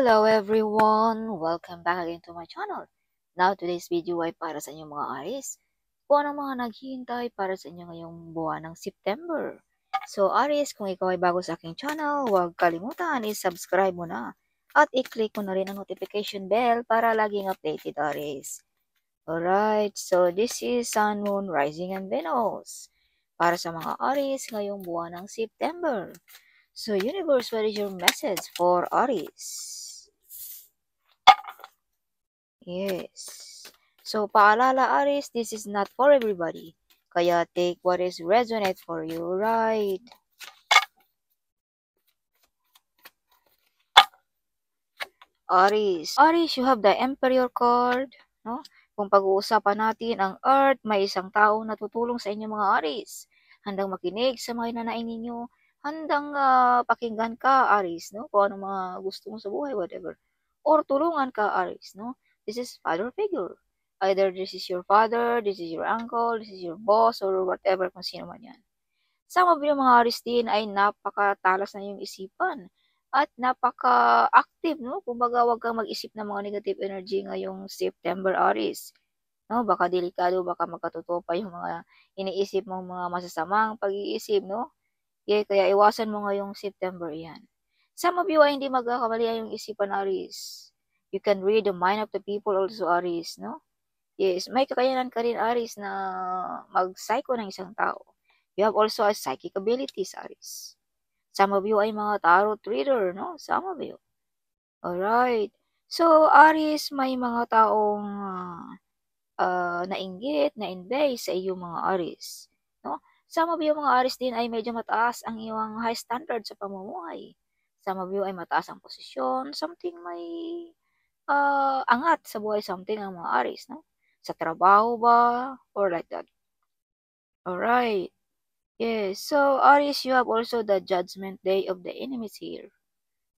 Hello everyone! Welcome back again to my channel. Now, today's video ay para sa inyong mga Aries. Kung ang mga naghihintay para sa inyo ngayong buwan ng September. So Aries, kung ikaw ay bago sa aking channel, huwag kalimutan i-subscribe mo na. At i-click mo na rin ang notification bell para laging updated Aries. Alright, so this is Sun, Moon, Rising, and Venus. Para sa mga Aries ngayong buwan ng September. So, universe, what is your message for Aries? Yes. So, paalala Aries, this is not for everybody. Kaya take what is resonate for you, right? Aries. Aries, you have the Emperor card, no? Kung pag-uusapan natin ang Earth, may isang taong natutulong sa inyo mga Aries. Handang makinig sa mga hinanaing ninyo. Handang pakinggan ka, Aries, no? Kung ano mga gusto mo sa buhay, whatever. Or tulungan ka, Aries, no? This is father figure. Either this is your father, this is your uncle, this is your boss, or whatever, kung sino man yan. Some of you mga Aries din ay napakatalas na yung isipan at napaka-active, no? Kumbaga, wag kang mag-isip ng mga negative energy ngayong September, Aries. No? Baka delikado, baka magkatotoo pa yung mga iniisip mong mga masasamang pag-iisip, no? Yeah, kaya iwasan mo ngayong September yan. Some of you ay hindi magkakamali yung isipan, Aries. You can read the mind of the people also, Aries, no? Yes, may kakayanan ka rin, Aries, na mag-psycho ng isang tao. You have also a psychic abilities, Aries. Some of you ay mga tarot reader, no? Some of you. Alright. So, Aries, may mga taong nainggit, na-invade sa iyong mga Aries. No? Some of you mga Aries din ay medyo mataas ang iyong high standard sa pamumuhay. Some of you ay mataas ang posisyon, something may angat sa buhay, something ang mga Aries, no? Sa trabaho ba? Or like that. Alright. Yes. So, Aries, you have also the judgment day of the enemies here.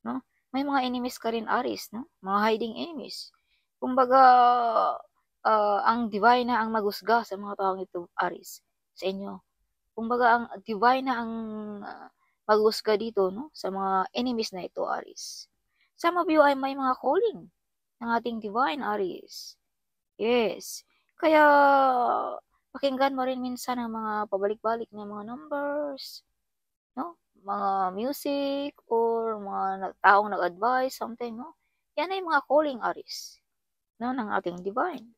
No? May mga enemies ka rin, Aries, no? Mga hiding enemies. Kumbaga, ang divine na ang maghusga sa mga taong ito, Aries, sa inyo. Kumbaga, ang divine na ang maghusga dito, no? Sa mga enemies na ito, Aries. Some of you ay may mga calling ng ating divine, Aries. Yes. Kaya, pakinggan mo rin minsan ang mga pabalik-balik na mga numbers, no? Mga music, or mga taong nag-advise, something, no? Yan ay mga calling, Aries, no? Ng ating divine.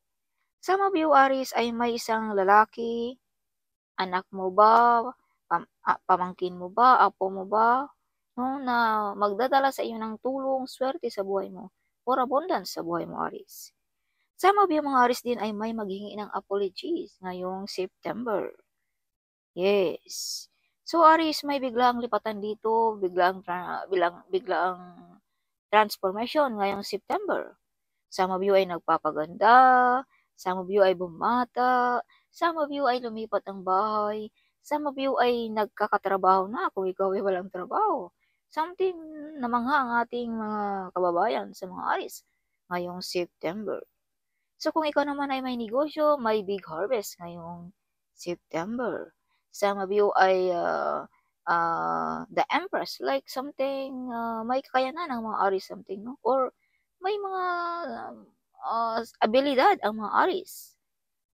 Some of you, Aries, ay may isang lalaki, anak mo ba, pamangkin mo ba, apo mo ba, no? Na magdadala sa iyo ng tulong, swerte sa buhay mo, or abundance sa buhay mo, Aries. Some of you mga Aries din ay may maghingi ng apologies ngayong September. Yes. So Aries, may biglang lipatan dito, biglang transformation ngayong September. Some of you ay nagpapaganda, some of you ay bumata, some of you ay lumipat ng bahay, some of you ay nagkakatrabaho na kung ikaw ay walang trabaho. Something namangha ang ating mga kababayan sa mga Aries ngayong September. So kung ikaw naman ay may negosyo, may big harvest ngayong September. Some of you ay the Empress, like something, may kakayanan ang mga Aries, something, no? Or may mga abilidad ang mga Aries.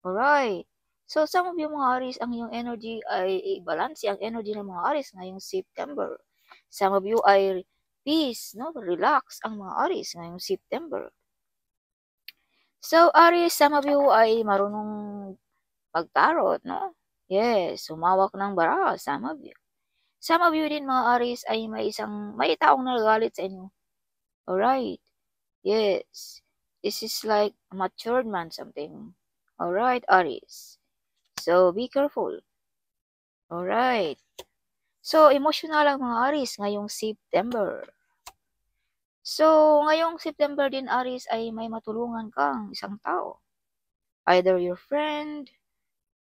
Alright. So some of you mga Aries, ang iyong energy ay i-balance ang energy ng mga Aries ngayong September. Some of you ay peace, no? Relax ang mga Aries ngayong September. So, Aries, some of you ay marunong pagtarot, no? Yes, humawak ng bara, some of you. Some of you din, mga Aries, ay may taong nagagalit sa inyo. Alright. Yes. This is like a matured man, something. Alright, Aries. So, be careful. Alright. So, emotional ang mga Aries ngayong September. So, ngayong September din, Aries, ay may matulungan kang isang tao. Either your friend,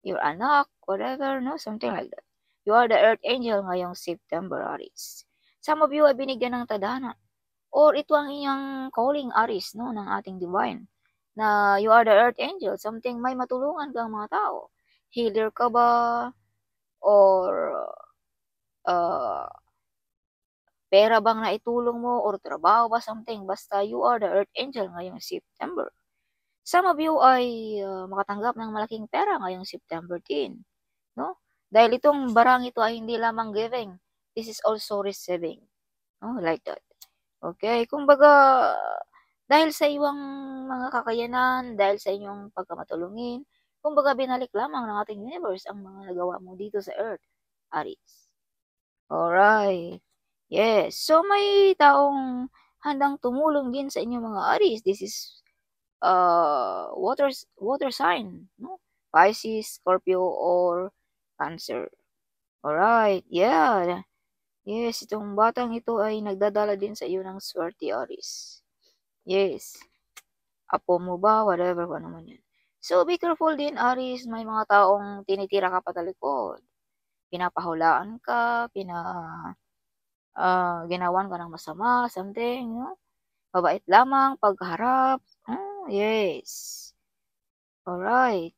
your anak, whatever, no? Something like that. You are the Earth Angel ngayong September, Aries. Some of you ay binigyan ng tadhana. Or ito ang inyong calling, Aries, no? Ng ating divine. Na you are the Earth Angel. Something may matulungan kang mga tao. Healer ka ba? Or pera bang naitulong mo or trabaho ba something, basta you are the Earth Angel ngayong September. Some of you ay makatanggap ng malaking pera ngayong September 10, no? Dahil itong barang ito ay hindi lamang giving, this is also receiving, no? Like that. Okay, kumbaga dahil sa iyong mga kakayanan, dahil sa inyong pagkamatulungin, kumbaga binalik lamang ng ating universe ang mga nagawa mo dito sa Earth, Aries. Alright. Yes. So, may taong handang tumulong din sa inyong mga Aries. This is water sign, no? Pisces, Scorpio, or Cancer. Alright. Yeah. Yes, itong batang ito ay nagdadala din sa iyo ng swerte, Aries. Yes. Apo mo ba? Whatever, ano man yan. So, be careful din, Aries. May mga taong tinitira ka patalikod. Pinapahulaan ka, ginawan ka ng masama, something, no? Mabait lamang, pagharap. Yes. Alright.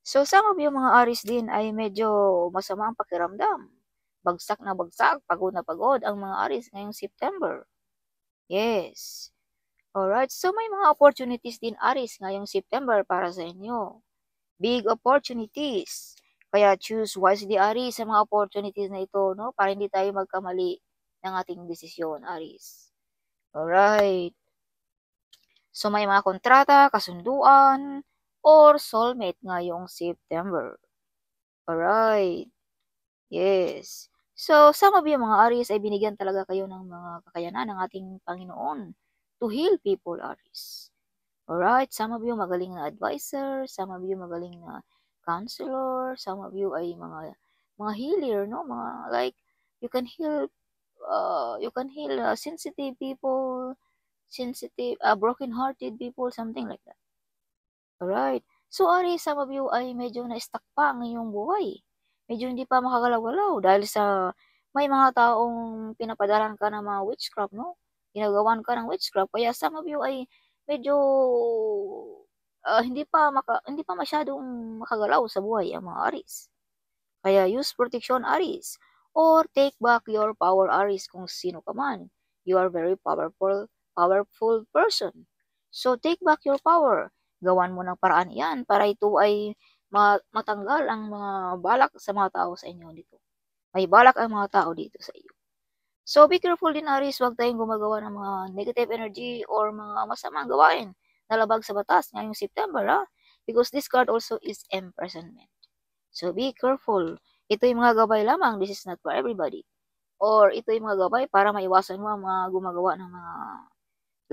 So, some of you mga Aries din ay medyo masama ang pakiramdam. Bagsak na bagsak, pagod na pagod ang mga Aries ngayong September. Yes. Alright. So, may mga opportunities din Aries ngayong September para sa inyo. Big opportunities. Kaya choose wisely, Aries, sa mga opportunities na ito, no? Para hindi tayo magkamali ng ating desisyon, Aries. Alright. So, may mga kontrata, kasunduan, or soulmate ngayong September. Alright. Yes. So, some of you mga Aries ay binigyan talaga kayo ng mga kakayanan ng ating Panginoon to heal people, Aries. Alright. Some of you magaling na advisor, some of you magaling na counselor, some of you ay mga healer, no? Mga like you can heal sensitive people, broken-hearted people, something like that. Alright. So, Aries, some of you ay medyo na-stuck pa ang iyong buhay. Medyo hindi pa makagalaw-galaw dahil sa may mga taong pinapadalan ka ng mga witchcraft, no? Ginagawan ka ng witchcraft. Kaya some of you ay medyo hindi pa masyadong makagalaw sa buhay ang mga Aries. Kaya use protection, Aries. Or take back your power, Aries, kung sino ka man. You are very powerful person. So, take back your power. Gawan mo ng paraan yan para ito ay matanggal ang mga balak sa mga tao sa inyo dito. May balak ang mga tao dito sa iyo. So, be careful din, Aries. Huwag tayong gumagawa ng mga negative energy or mga masamang gawain na labag sa batas ngayong September, ha? Because this card also is imprisonment. So, be careful. Ito yung mga gabay lamang. This is not for everybody. Or ito yung mga gabay para maiwasan mo ang mga gumagawa ng mga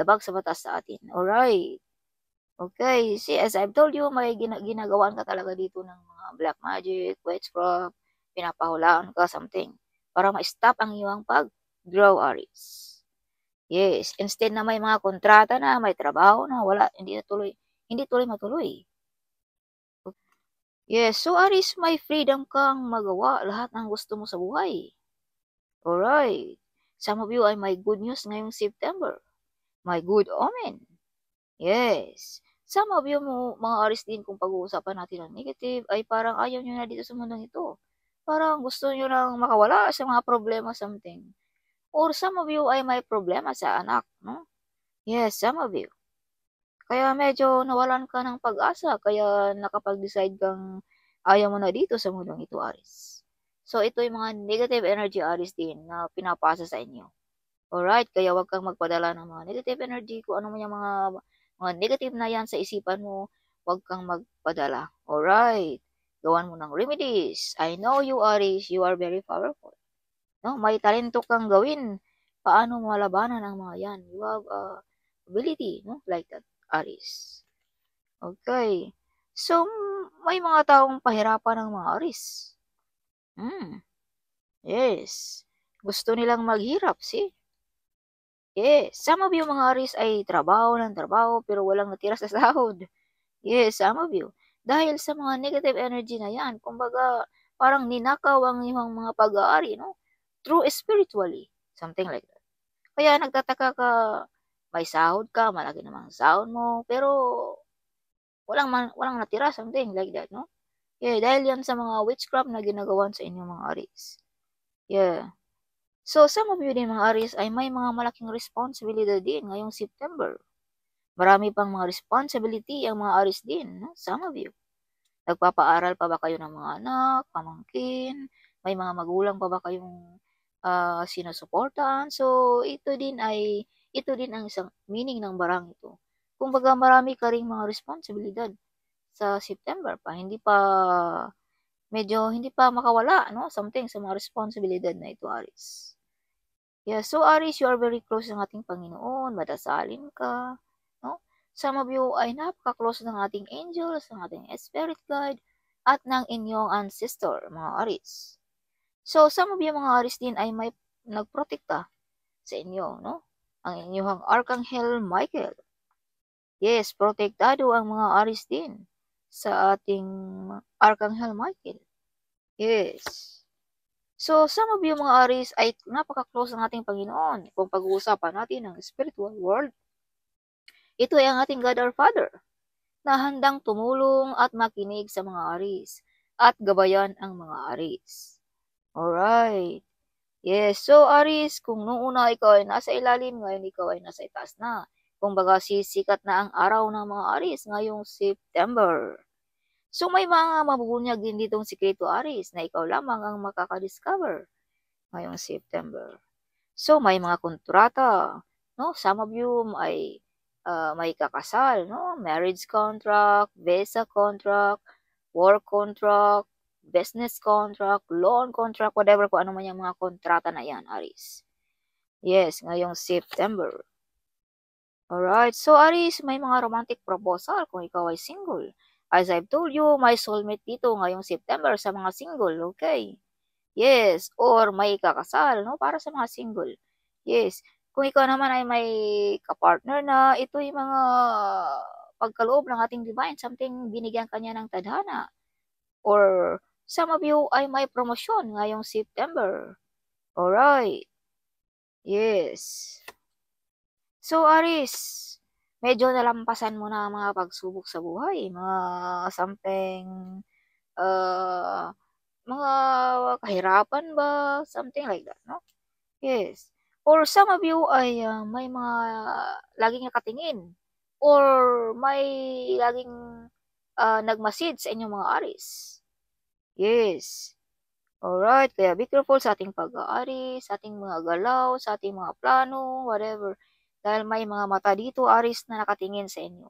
labag sa batas sa atin. Alright. Okay. See, as I've told you, may ginagawaan ka talaga dito ng mga black magic, witchcraft, pinapahulaan ka, something. Para ma-stop ang iyong pag-grow, Aries. Yes. Instead na may mga kontrata na, may trabaho na, wala, hindi tuloy matuloy. Yes, so Aries, may freedom kang magawa lahat ng gusto mo sa buhay. Alright. Some of you ay may good news ngayong September. May good omen. Yes. Some of you mga Aries din, kung pag-uusapan natin ng negative, ay parang ayaw nyo na dito sa mundong ito. Parang gusto nyo lang makawala sa mga problema, something. Or some of you ay may problema sa anak, no? Yes, some of you. Kaya medyo nawalan ka ng pag-asa, kaya nakapag-decide kang ayaw mo na dito sa mundong ito, Aries. So, ito yung mga negative energy, Aries, din na pinapasa sa inyo. Alright? Kaya wag kang magpadala ng mga negative energy. Kung ano mo yung mga negative na yan sa isipan mo, wag kang magpadala. Alright? Gawan mo ng remedies. I know you, Aries. You are very powerful. No? May talento kang gawin. Paano malabanan ang mga yan? You have ability, no? Like that, Aries. Okay. So, may mga taong pahirapan ng mga Aries. Yes. Gusto nilang maghirap, see? Yes. Some of you mga Aries ay trabaho ng trabaho pero walang natira sa sahod. Yes, some of you. Dahil sa mga negative energy na yan, kumbaga, parang ninakaw ang iyong mga pag-aari, no? True spiritually. Something like that. Kaya nagtataka ka, may sahod ka, malaki namang sahod mo, pero walang natira, something like that, no? Yeah, dahil yan sa mga witchcraft na ginagawan sa inyo mga Aries. Yeah. So, some of you din mga Aries ay may mga malaking responsibilidad din ngayong September. Marami pang mga responsibility ang mga Aries din, no? Some of you. Nagpapaaral pa ba kayo ng mga anak, pamangkin? May mga magulang pa ba kayong sinusuportahan? So, ito din ang isang meaning ng barang ito. Kumbaga, marami ka ring mga responsibilidad sa September pa. Hindi pa makawala, no? Something sa mga responsibilidad na ito, Aries. Yeah, so Aries, you are very close ng ating Panginoon, madasalin ka, no? Some of you ay napaka-close ng ating angels, ng ating spirit guide, at ng inyong ancestor, mga Aries. So, some of you mga Aries din ay may nagprotekta sa inyo, no? Ang inyong Archangel Michael. Yes, protektado ang mga Aries din sa ating Archangel Michael. Yes. So, some of you mga Aries ay napaka-close ng ating Panginoon. Kung pag-uusapan natin ang spiritual world, ito ay ang ating God our Father na handang tumulong at makinig sa mga Aries at gabayan ang mga Aries. Alright. Yes, so Aries, kung noong una ikaw ay nasa ilalim, ngayon ikaw ay nasa itaas na. Kung baga sisikat na ang araw ng mga Aries ngayong September. So may mga mabubunyag din ditong sikreto Aries na ikaw lamang ang makaka-discover ngayong September. So may mga kontrata, no? Some of you ay may kakasal, no? Marriage contract, visa contract, work contract, business contract, loan contract, whatever kung ano man yung mga kontrata na yan, Aries. Yes, ngayong September. Alright, so Aries, may mga romantic proposal kung ikaw ay single. As I've told you, may soulmate dito ngayong September sa mga single, okay? Yes, or may kakasal, no? Para sa mga single. Yes, kung ikaw naman ay may kapartner na, ito yung mga pagkaloob ng ating divine, something binigyan kanya ng tadhana. Or some of you ay may promosyon ngayong September. Alright. Yes. So, Aries, medyo nalampasan mo na ang mga pagsubok sa buhay. Mga something, mga kahirapan ba? Something like that, no? Yes. Or some of you ay may mga laging nakatingin. Or may laging nagmasid sa inyong mga Aries. Yes. Alright, kaya be careful sa ating pag-aari, sa ating mga galaw, sa ating mga plano, whatever. Dahil may mga mata dito, Aries, na nakatingin sa inyo.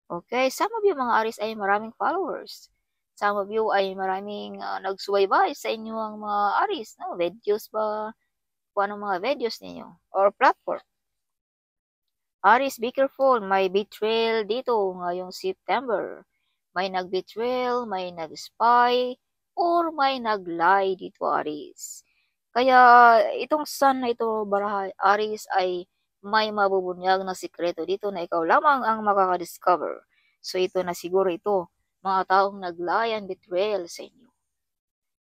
Okay, some of you mga Aries ay maraming followers. Some of you ay maraming nagsubaybay sa inyo ang mga Aries, no? Videos ba? Kung anong mga videos ninyo or platform. Aries, be careful. May betrayal dito ngayong September. May nag-betrayal, may nag-spy, or may nag-lie dito, Aries. Kaya itong sun na ito, Aries, ay may mabubunyag na sikreto dito na ikaw lamang ang makaka-discover. So ito na siguro ito, mga taong nag-lie and betrayal sa inyo.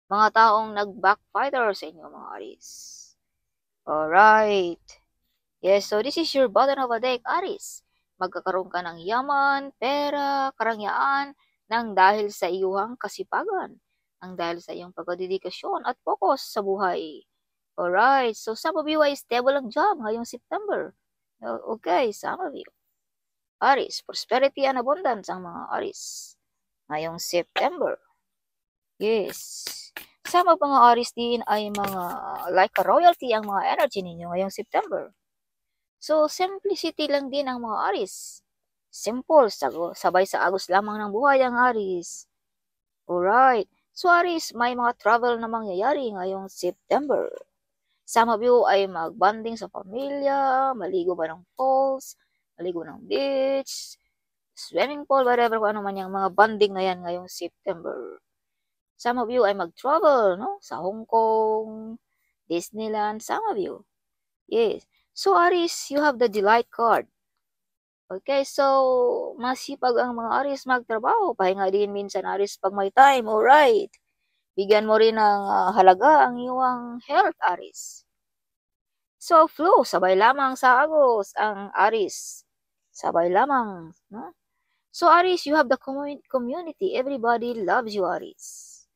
Mga taong nag-backfighter sa inyo, mga Aries. Alright. Yes, so this is your button of a deck, Aries. Magkakaroon ka ng yaman, pera, karangyaan, nang dahil sa iyong kasipagan, nang dahil sa iyong pagdedikasyon at focus sa buhay. Alright, so some of you ay stable ang job ngayong September. Okay, some of you. Aries, prosperity and abundance ang mga Aries ngayong September. Yes. Some of mga Aries din ay mga like a royalty ang mga energy ninyo ngayong September. So, simplicity lang din ang mga Aries. Simple, sabay sa agos lamang ng buhay ang Aries. Alright. So, Aries, may mga travel na mangyayari ngayong September. Some of you ay magbanding sa pamilya, maligo ba ng falls, maligo ng beach, swimming pool, whatever kung ano man yung mga banding na yan ngayong September. Some of you ay mag-travel, no? Sa Hong Kong, Disneyland, some of you. Yes. So, Aries, you have the delight card. Okay, so, masipag ang mga Aries magtrabaho. Pahinga din minsan, Aries, pag may time. Alright. Bigyan mo rin ng halaga ang iyong health, Aries. So, flow, sabay lamang sa agos ang Aries. Sabay lamang, no? So, Aries, you have the community. Everybody loves you, Aries.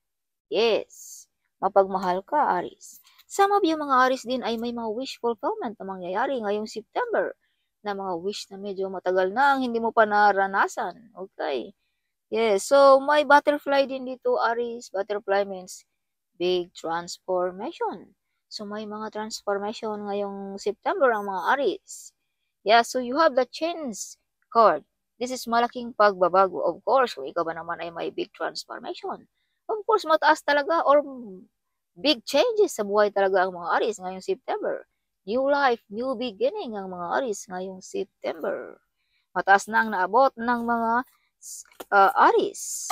Yes. Mapagmahal ka, Aries. Some of you mga Aries din ay may mga wish fulfillment na mangyayari ngayong September na mga wish na medyo matagal na ang hindi mo pa naranasan. Okay. Yes, so may butterfly din dito, Aries. Butterfly means big transformation. So may mga transformation ngayong September ang mga Aries. Yeah, so you have the change card. This is malaking pagbabago. Of course, kung ikaw ba naman ay may big transformation. Of course, mataas talaga or big changes sa buhay talaga ang mga Aries ngayong September. New life, new beginning ang mga Aries ngayong September. Mataas na ang naabot ng mga Aries.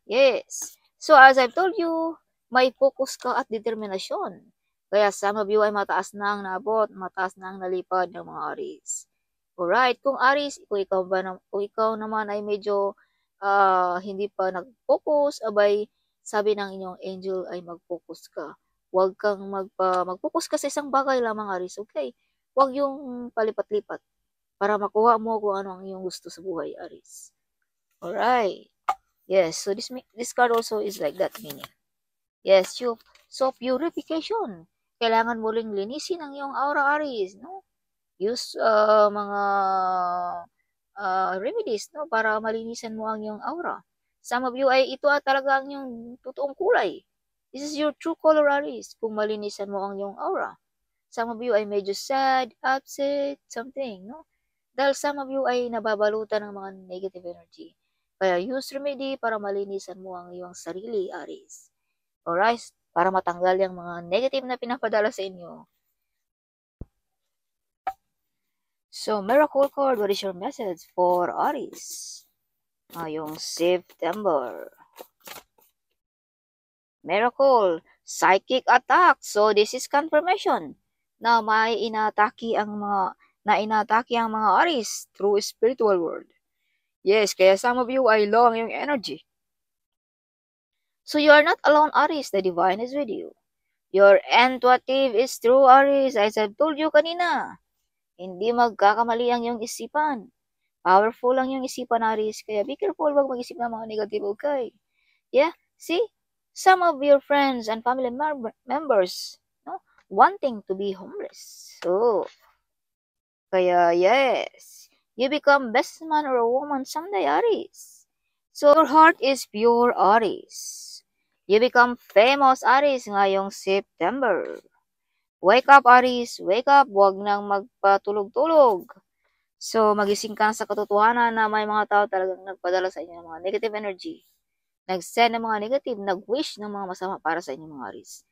Yes. So as I've told you, may focus ka at determinasyon. Kaya some of you ay mataas na ang naabot, mataas na ang nalipad ng mga Aries. Alright, kung Aries, kung ikaw naman ay medyo hindi pa nag-focus, abay, sabi ng inyong angel ay mag-focus ka. Huwag kang mag-focus ka sa isang bagay lamang, Aries, okay? Huwag yung palipat-lipat para makuha mo kung ano ang iyong gusto sa buhay, Aries. Alright. Yes, so this card also is like that meaning. Yes, so purification. Kailangan mo ring linisin ang iyong aura, Aries, no? Use mga remedies, no, para malinisan mo ang iyong aura. Some of you ay ito talaga ang iyong totoong kulay. This is your true color, Aries, kung malinisan mo ang iyong aura. Some of you ay medyo sad, upset, something, no? Dahil some of you ay nababalutan ng mga negative energy. Kaya use remedy para malinisan mo ang iyong sarili, Aries. Alright? Para matanggal yung mga negative na pinapadala sa inyo. So, Miracle card, what is your message for Aries ngayong September? Miracle, psychic attack. So, this is confirmation na may inatake ang mga Aries through spiritual world. Yes, kaya some of you ay low ang yung energy. So, you are not alone, Aries. The divine is with you. Your intuitive is true, Aries. As I've told you kanina. Hindi magkakamali ang iyong isipan. Powerful ang iyong isipan, Aries. Kaya be careful, wag mag-isip ng mga negative, okay? Yeah, see? Some of your friends and family members, no, wanting to be homeless. So, kaya yes, you become best man or a woman someday, Aries. So, your heart is pure, Aries. You become famous, Aries, ngayong September. Wake up, Aries. Wake up. Huwag nang magpatulog-tulog. So, magising ka sa katotohanan na may mga tao talagang nagpadala sa inyo ng mga negative energy. Nag-send ng mga negative, nag-wish ng mga masama para sa inyo mga Aries.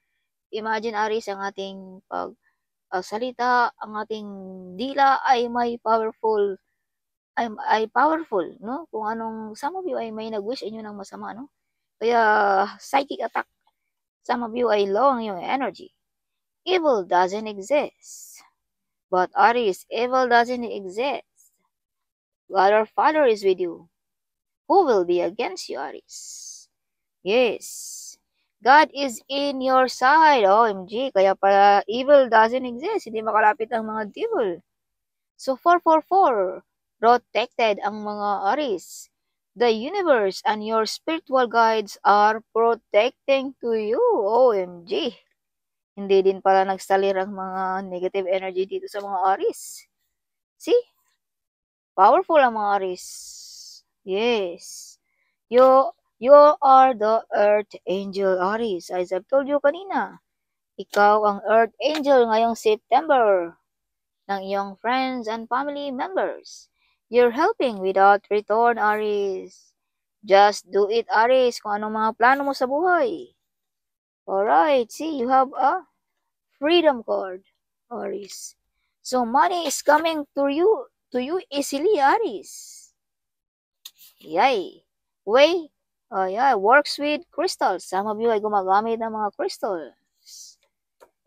Imagine, Aries, ang ating salita, ang ating dila ay may powerful, no? Kung anong, some of you ay may nag-wish inyo ng masama, no? Kaya, psychic attack. Some of you ay low ang iyong energy. Evil doesn't exist. But Aries, evil doesn't exist. God our Father is with you. Who will be against you, Aries? Yes. God is in your side. OMG. Kaya pala evil doesn't exist. Hindi makalapit ang mga devil. So 444. Protected ang mga Aries. The universe and your spiritual guides are protecting to you. OMG. Hindi din pala nagsalir ang mga negative energy dito sa mga Aries. See? Powerful ang mga Aries. Yes. You are the Earth Angel, Aries. As I've told you kanina, ikaw ang Earth Angel ngayong September ng iyong friends and family members. You're helping without return, Aries. Just do it, Aries, kung anong mga plano mo sa buhay. Alright, see, you have a freedom card, Aries. So money is coming to you easily, Aries. Yay. Yeah, works with crystals. Some of you ay gumagamit ng mga crystals.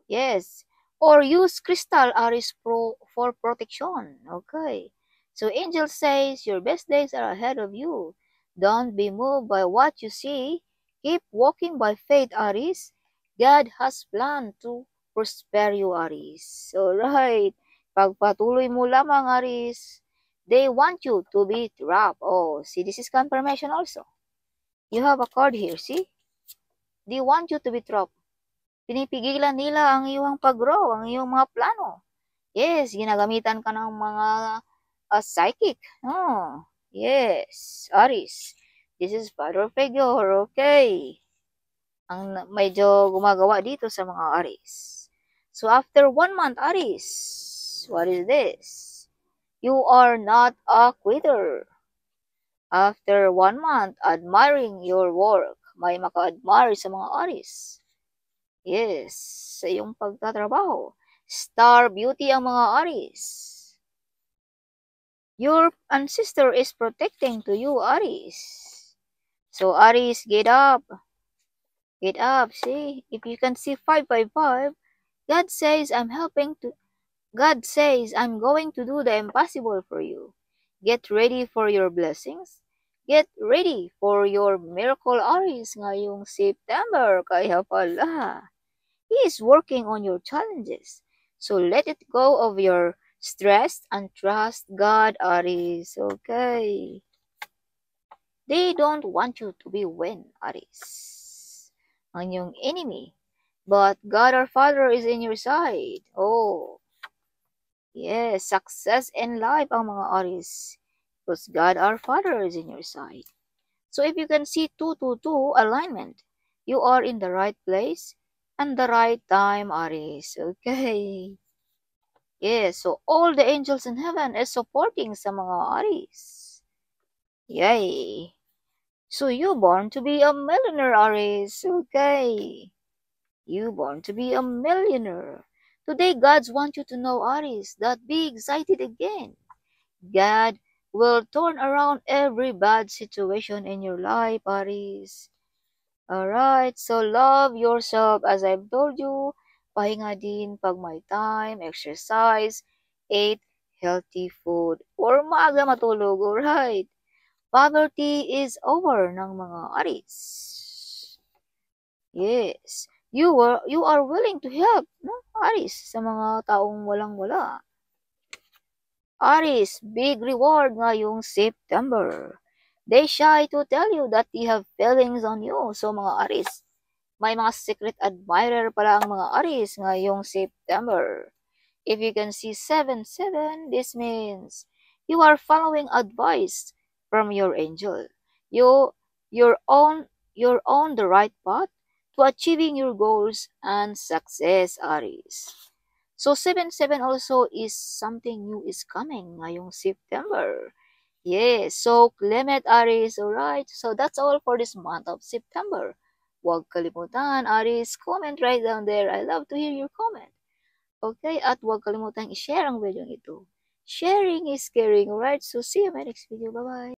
Yes. Or use crystal, Aries, for protection. Okay. So angel says your best days are ahead of you. Don't be moved by what you see. Keep walking by faith, Aries. God has planned to prosper you, Aries. Alright. Pagpatuloy mo lamang, Aries. They want you to be trapped. Oh, see, this is confirmation also. You have a card here, see? They want you to be trapped. Pinipigilan nila ang iyong pag-grow, ang iyong mga plano. Yes, ginagamitan ka ng mga psychic. Oh, yes, Aries. This is father figure, okay. Ang medyo gumagawa dito sa mga Aries. So after 1 month, Aries, what is this? You are not a quitter. After 1 month, admiring your work, may maka-admire sa mga Aries. Yes, sa iyong pagtatrabaho. Star beauty ang mga Aries. Your ancestor is protecting to you, Aries. So Aries, get up. Get up, see? If you can see 555, God says I'm going to do the impossible for you. Get ready for your blessings. Get ready for your miracle, Aries, ngayong September. Kaya pala, He is working on your challenges. So let it go of your stress and trust God, Aries. Okay. They don't want you to be win, Aries. Ang iyong enemy. But God our Father is in your side. Oh. Yes, success in life ang mga Aries. Because God our Father is in your side. So if you can see 222 alignment, you are in the right place and the right time, Aries. Okay. Yes, so all the angels in heaven is supporting sa mga Aries. Yay. So you born to be a millionaire, Aries. Okay. You born to be a millionaire. Today, God wants you to know, Aries, that be excited again. God will turn around every bad situation in your life, Aries. Alright, so love yourself as I've told you. Pahinga din pag may time, exercise, eat healthy food, or maaga matulog, alright? Poverty is over ng mga Aries. Yes, you are willing to help, no? Aries, sa mga taong walang-wala. Aries, big reward ngayong September. They shy to tell you that they have feelings on you. So mga Aries, may mga secret admirer pala ang mga Aries ngayong September. If you can see 77, this means you are following advice from your angel. You're on the right path to achieving your goals and success, Aries. So 77 also is something new is coming ngayong September. Yes, so Clement, Aries, alright. So that's all for this month of September. Huwag kalimutan, Aries, comment right down there. I love to hear your comment. Okay, at huwag kalimutan i-share ang video ito. Sharing is caring, alright? So see you in my next video. Bye-bye.